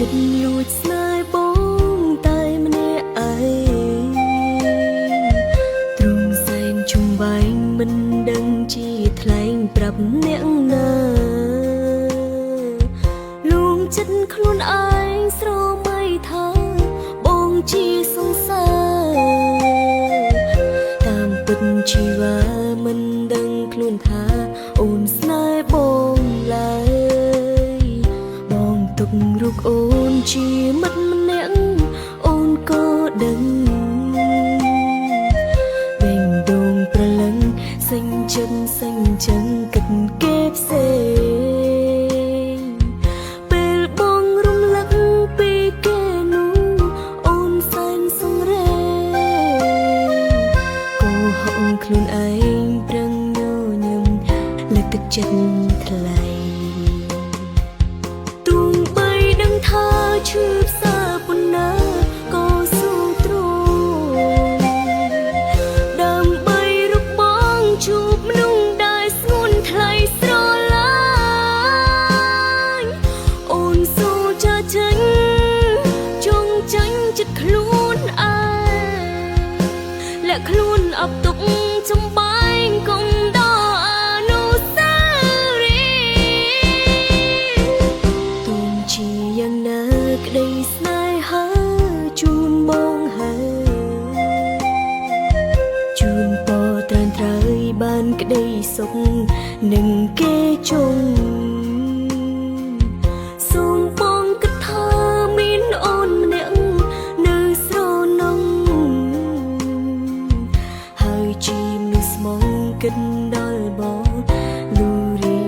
ចិត្តលួចស្នេហ៍បងតែម្នាក់ឯងទ្រង់សែនជុំបែងមិនដឹងជាថ្លែងប្រាប់អ្នកណាលួងចិត្តខ្លួនឯងស្រមៃថាបងជាសង្សារតាមពិតជីវ៉ាមិនដឹងខ្លួនថាអូនស្នេហ៍បងឡើយបងទុករូបអូនជាមិត្តម្នាក់អូនក៏ដឹងបេងដូងប្រលឹងសេញចិត្តសេញចឹងគិតគេផ្សេងពេលបងរំលឹកពីគេនោះអូនសែនសង្រេកុហកខ្លួនឯងប្រឹងញញឹមលើកទឹកចិត្តថ្លៃទូបីដឹងថាឈឺផ្សាប៉ុណ្ណាក៏ស៊ូទ្រូងដើម្បីរកបងជួបមនុស្សដែលស្ងួនថ្លៃស្រឡាញ់អូនស៊ូចាចេញចង់ចាញ់ចិត្តខ្លួនឯងและខ្លួនអបទុកចំបែងកុំដល់អនុស្សារីយ៍ទូនជាយ៉ាងណាក្តីស្នេហាជូនបងហើយជូនពរត្រែងត្រូវបានក្តីសុខនឹងគេជុំសូមបងគិតថាមានអូនម្នាក់នៅស្រណងហើយជាមនុស្សស្មងគិតដល់បងលូរី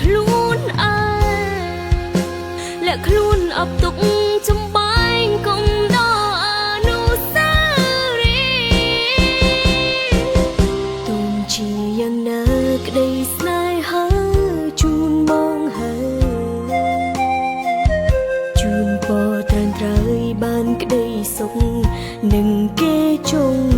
ខ្លួនឯងและខ្លួនអបទុកចំបែងកុំដល់អនុស្សារីយ៍ទូនជាយ៉ាងណាក្តីស្នេហាជូនបងហើយជូនពរត្រែងត្រូវបានក្តីសុខនឹងគេជុំ